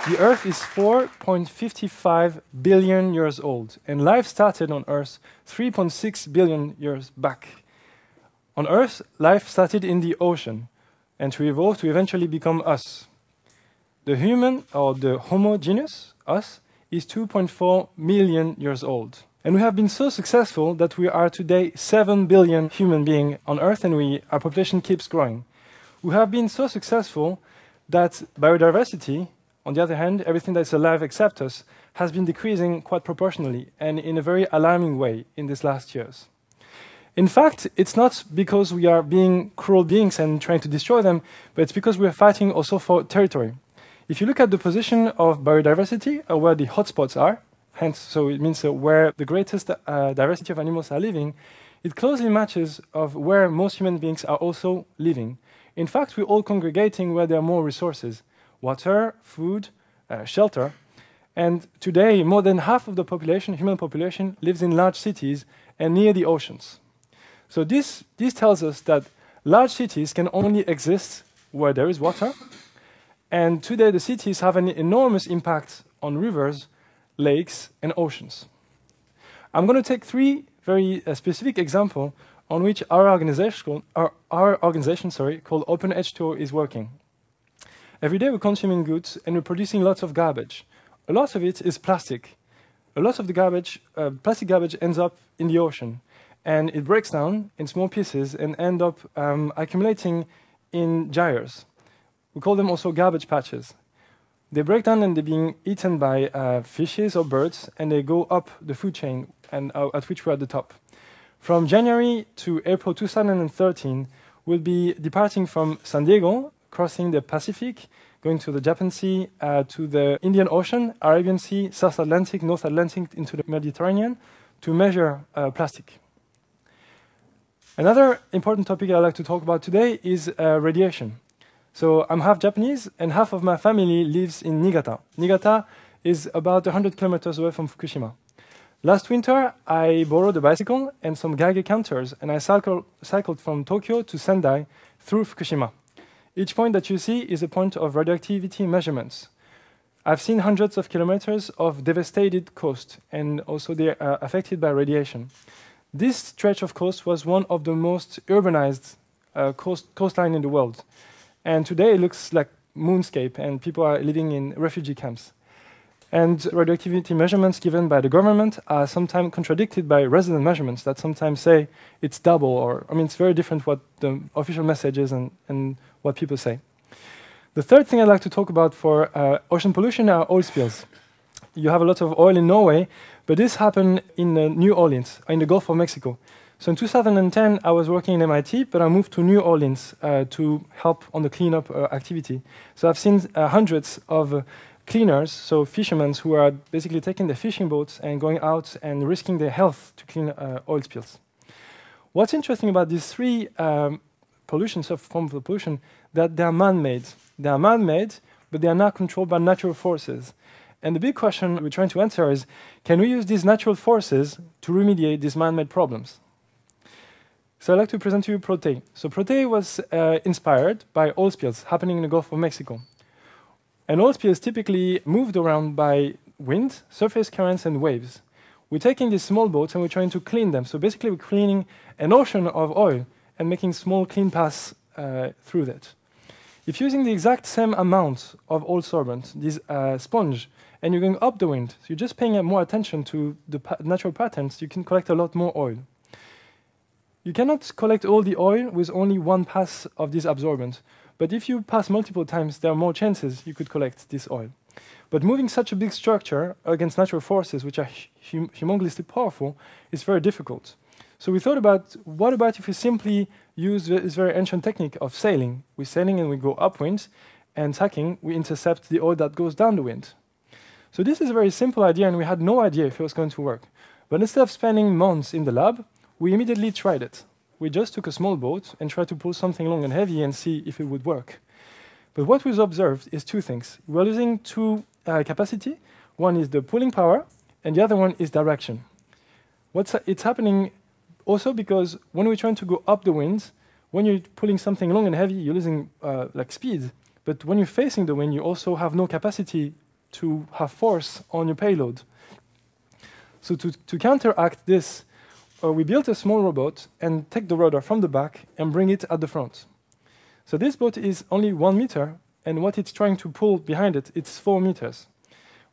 The Earth is 4.55 billion years old, and life started on Earth 3.6 billion years back. On Earth, life started in the ocean, and to evolve to eventually become us. The human, or the Homo genus, us, is 2.4 million years old. And we have been so successful that we are today 7 billion human beings on Earth, and our population keeps growing. We have been so successful that biodiversity, on the other hand, everything that's alive except us, has been decreasing quite proportionally and in a very alarming way in these last years. In fact, it's not because we are being cruel beings and trying to destroy them, but it's because we are fighting also for territory. If you look at the position of biodiversity, or where the hotspots are, hence, so it means where the greatest diversity of animals are living, it closely matches of where most human beings are also living. In fact, we're all congregating where there are more resources: water, food, shelter. And today, more than half of the population, human population, lives in large cities and near the oceans. So this tells us that large cities can only exist where there is water. And today, the cities have an enormous impact on rivers, lakes, and oceans. I'm going to take three very specific examples on which our organization called Open H2O is working. Every day we're consuming goods and we're producing lots of garbage. A lot of it is plastic. A lot of the garbage, plastic garbage, ends up in the ocean, and it breaks down in small pieces and end up accumulating in gyres. We call them also garbage patches. They break down and they're being eaten by fishes or birds, and they go up the food chain, and at which we're at the top. From January to April 2013, we'll be departing from San Diego, crossing the Pacific, going to the Japan Sea, to the Indian Ocean, Arabian Sea, South Atlantic, North Atlantic, into the Mediterranean, to measure plastic. Another important topic I'd like to talk about today is radiation. So I'm half Japanese, and half of my family lives in Niigata. Niigata is about 100 kilometers away from Fukushima. Last winter, I borrowed a bicycle and some Geiger counters, and I cycled from Tokyo to Sendai through Fukushima. Each point that you see is a point of radioactivity measurements. I've seen hundreds of kilometers of devastated coast, and also they are affected by radiation. This stretch of coast was one of the most urbanized coastline in the world. And today it looks like moonscape, and people are living in refugee camps. And radioactivity measurements given by the government are sometimes contradicted by resident measurements that sometimes say it's double, or, I mean, it's very different what the official message is and what people say. The third thing I'd like to talk about for ocean pollution are oil spills. You have a lot of oil in Norway, but this happened in New Orleans, in the Gulf of Mexico. So in 2010, I was working in MIT, but I moved to New Orleans to help on the cleanup activity. So I've seen hundreds of cleaners, so fishermen who are basically taking their fishing boats and going out and risking their health to clean oil spills. What's interesting about these three forms of pollution, that they are man-made. They are man-made, but they are not controlled by natural forces. And the big question we're trying to answer is, can we use these natural forces to remediate these man-made problems? So I'd like to present to you Prote. So Prote was inspired by oil spills happening in the Gulf of Mexico. And oil spills typically moved around by wind, surface currents, and waves. We're taking these small boats and we're trying to clean them. So basically we're cleaning an ocean of oil and making small clean paths through that. If using the exact same amount of oil sorbent, this sponge, and you're going up the wind, so you're just paying more attention to the natural patterns, you can collect a lot more oil. You cannot collect all the oil with only one pass of this absorbent. But if you pass multiple times, there are more chances you could collect this oil. But moving such a big structure against natural forces, which are humongously powerful, is very difficult. So we thought about, what about if we simply use this very ancient technique of sailing? We're sailing and we go upwind, and tacking, we intercept the oil that goes down the wind. So this is a very simple idea, and we had no idea if it was going to work. But instead of spending months in the lab, we immediately tried it. We just took a small boat and tried to pull something long and heavy and see if it would work. But what we've observed is two things. We're losing two capacity. One is the pulling power, and the other one is direction. It's happening also because when we're trying to go up the wind, when you're pulling something long and heavy, you're losing like speed. But when you're facing the wind, you also have no capacity to have force on your payload. So to counteract this, we built a small robot and take the rudder from the back and bring it at the front. So this boat is only 1 meter, and what it's trying to pull behind it, it's 4 meters.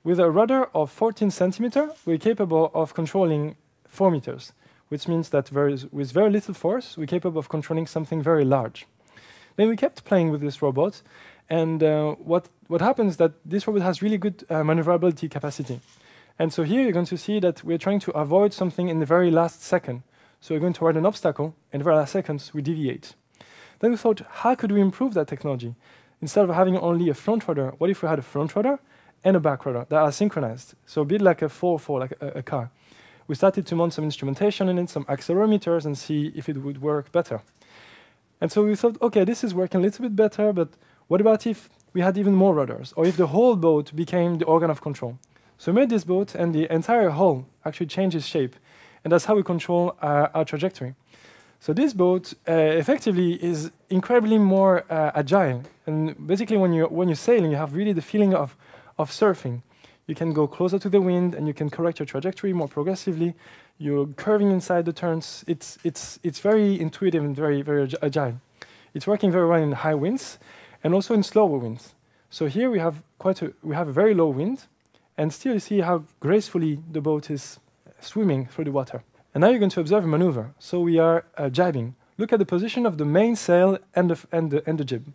With a rudder of 14 centimeters, we're capable of controlling 4 meters, which means that with very little force, we're capable of controlling something very large. Then we kept playing with this robot, and what happens is that this robot has really good maneuverability capacity. And so here you're going to see that we're trying to avoid something in the very last second. So we're going to ride an obstacle, and in the very last seconds, we deviate. Then we thought, how could we improve that technology? Instead of having only a front rudder, what if we had a front rudder and a back rudder that are synchronized? So a bit like a 4x4, like a car. We started to mount some instrumentation in it, some accelerometers, and see if it would work better. And so we thought, OK, this is working a little bit better, but what about if we had even more rudders, or if the whole boat became the organ of control? So we made this boat, and the entire hull actually changes shape. And that's how we control our trajectory. So this boat effectively is incredibly more agile. And basically, when you're sailing, you have really the feeling of surfing. You can go closer to the wind, and you can correct your trajectory more progressively. You're curving inside the turns. It's very intuitive and very, very agile. It's working very well in high winds and also in slower winds. So here we have a very low wind, and still you see how gracefully the boat is swimming through the water. And now you're going to observe a maneuver. So we are jibing. Look at the position of the mainsail and the jib.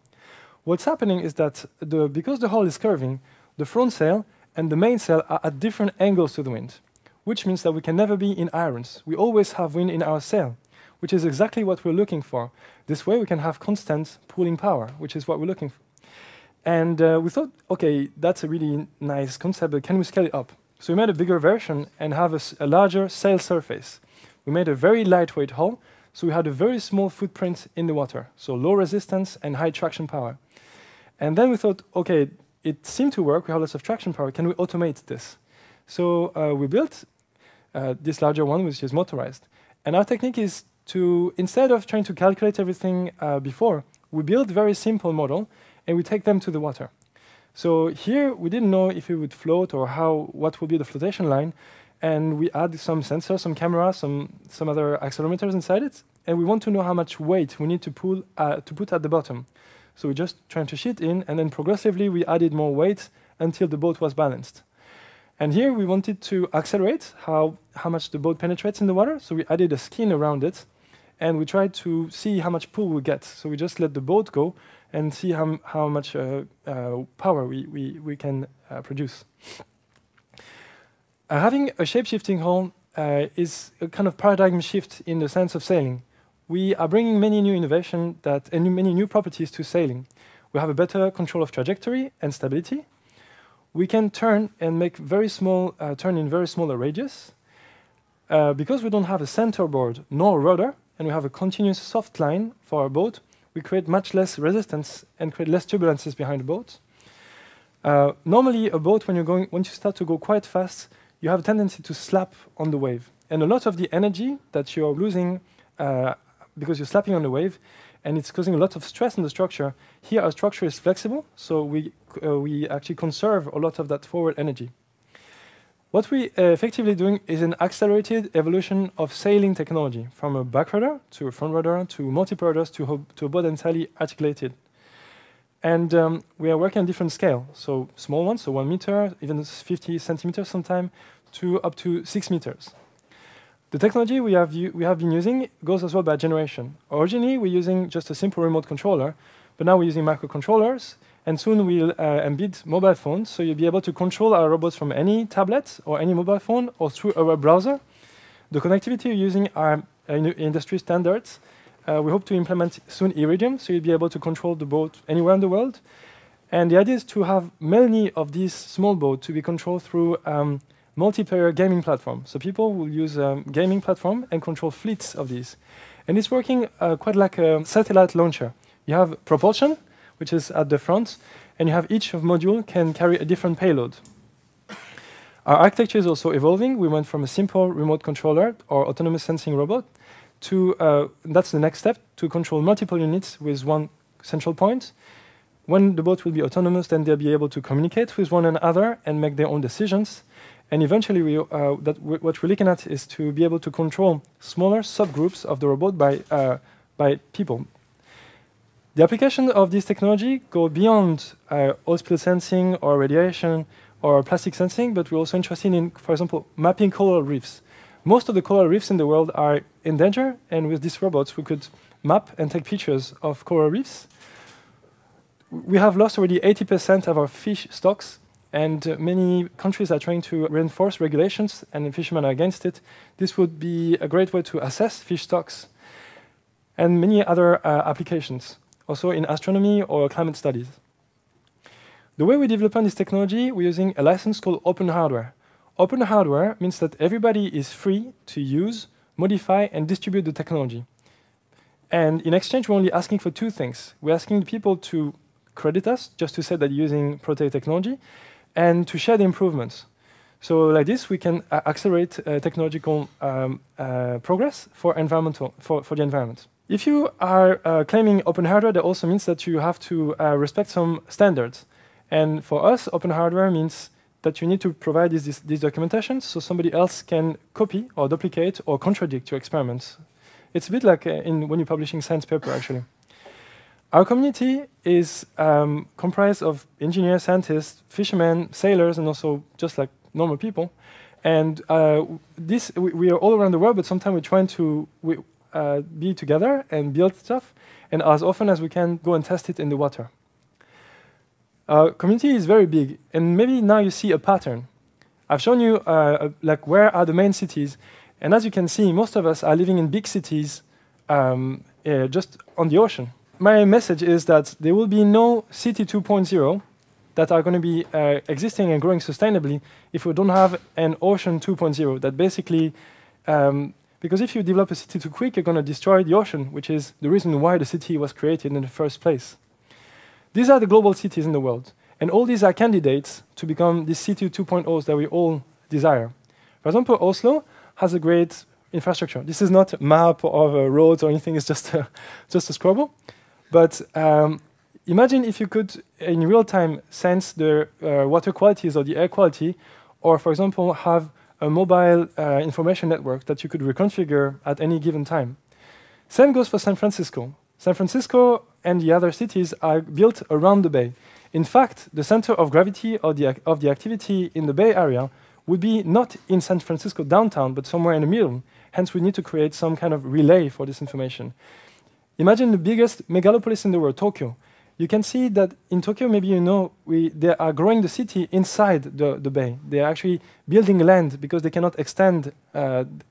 What's happening is that because the hull is curving, the front sail and the mainsail are at different angles to the wind, which means that we can never be in irons. We always have wind in our sail, which is exactly what we're looking for. This way we can have constant pulling power, which is what we're looking for. And we thought, OK, that's a really nice concept, but can we scale it up? So we made a bigger version and have a larger sail surface. We made a very lightweight hull, so we had a very small footprint in the water, so low resistance and high traction power. And then we thought, OK, it seemed to work. We have lots of traction power. Can we automate this? So we built this larger one, which is motorized. And our technique is to, instead of trying to calculate everything before, we build a very simple model, and we take them to the water. So here, we didn't know if it would float or what would be the flotation line. And we add some sensors, some cameras, some other accelerometers inside it. And we want to know how much weight we need to put at the bottom. So we're just trying to shit in, and then progressively we added more weight until the boat was balanced. And here we wanted to accelerate how much the boat penetrates in the water. So we added a skin around it, and we tried to see how much pull we get. So we just let the boat go and see how much power we can produce. Having a shape-shifting hull is a kind of paradigm shift in the sense of sailing. We are bringing many new innovations and many new properties to sailing. We have a better control of trajectory and stability. We can turn and make very small turn in very small radius. Because we don't have a center board nor rudder, and we have a continuous soft line for our boat, we create much less resistance and create less turbulences behind the boat. Normally, a boat, once you start to go quite fast, you have a tendency to slap on the wave. And a lot of the energy that you're losing because you're slapping on the wave, and it's causing a lot of stress on the structure, here our structure is flexible, so we actually conserve a lot of that forward energy. What we effectively doing is an accelerated evolution of sailing technology, from a back rudder to a front rudder to multiple rudders to a boat entirely articulated. And we are working on different scale, so small ones, so 1 meter, even 50 centimeters sometime, to up to 6 meters. The technology we have been using goes as well by generation. Originally, we're using just a simple remote controller, but now we're using microcontrollers, and soon we'll embed mobile phones, so you'll be able to control our robots from any tablet or any mobile phone or through a web browser. The connectivity we're using are industry standards. We hope to implement soon Iridium, so you'll be able to control the boat anywhere in the world. And the idea is to have many of these small boats to be controlled through multiplayer gaming platform. So people will use a gaming platform and control fleets of these. And it's working quite like a satellite launcher. You have propulsion, which is at the front, and you have each module can carry a different payload. Our architecture is also evolving. We went from a simple remote controller or autonomous sensing robot to, that's the next step, to control multiple units with one central point. When the boat will be autonomous, then they'll be able to communicate with one another and make their own decisions. And eventually, what we're looking at is to be able to control smaller subgroups of the robot by people. The application of this technology go beyond oil spill sensing or radiation or plastic sensing, but we're also interested in, for example, mapping coral reefs. Most of the coral reefs in the world are in danger, and with these robots, we could map and take pictures of coral reefs. We have lost already 80% of our fish stocks, and many countries are trying to reinforce regulations, and the fishermen are against it. This would be a great way to assess fish stocks and many other applications, also in astronomy or climate studies. The way we develop this technology, we're using a license called open hardware. Open hardware means that everybody is free to use, modify, and distribute the technology. And in exchange, we're only asking for two things. We're asking the people to credit us, just to say that you're using Protea technology, and to share the improvements. So like this, we can accelerate technological progress for the environment. If you are claiming open hardware, that also means that you have to respect some standards. And for us, open hardware means that you need to provide these documentations so somebody else can copy or duplicate or contradict your experiments. It's a bit like when you're publishing science paper, actually. Our community is comprised of engineers, scientists, fishermen, sailors, and also just like normal people. And we are all around the world, but sometimes we're trying to be together and build stuff, and as often as we can, go and test it in the water. Our community is very big, and maybe now you see a pattern. I've shown you like where are the main cities, and as you can see, most of us are living in big cities just on the ocean. My message is that there will be no city 2.0 that are going to be existing and growing sustainably if we don't have an ocean 2.0 that basically, because if you develop a city too quick, you're going to destroy the ocean, which is the reason why the city was created in the first place. These are the global cities in the world, and all these are candidates to become the city 2.0s that we all desire. For example, Oslo has a great infrastructure. This is not a map of roads or anything, it's just a scribble. But imagine if you could, in real time, sense the water qualities or the air quality, or, for example, have a mobile information network that you could reconfigure at any given time. Same goes for San Francisco. San Francisco and the other cities are built around the bay. In fact, the center of gravity of the activity in the Bay Area would be not in San Francisco downtown, but somewhere in the middle. Hence, we need to create some kind of relay for this information. Imagine the biggest megalopolis in the world, Tokyo. You can see that in Tokyo, maybe you know, they are growing the city inside the bay. They are actually building land because they cannot extend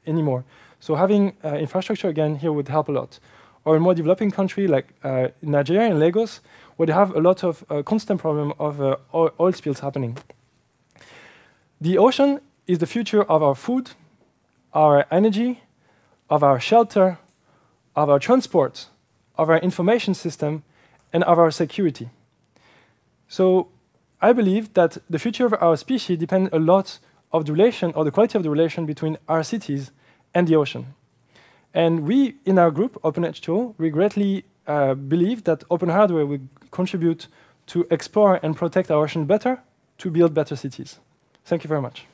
anymore. So having infrastructure again here would help a lot. Or a more developing country like Nigeria and Lagos, where they have a lot of constant problem of oil spills happening. The ocean is the future of our food, our energy, of our shelter, of our transport, of our information system, and of our security. So I believe that the future of our species depends a lot of the relation or the quality of the relation between our cities and the ocean. And we, in our group, OpenH2O, we greatly believe that open hardware will contribute to explore and protect our ocean better, to build better cities. Thank you very much.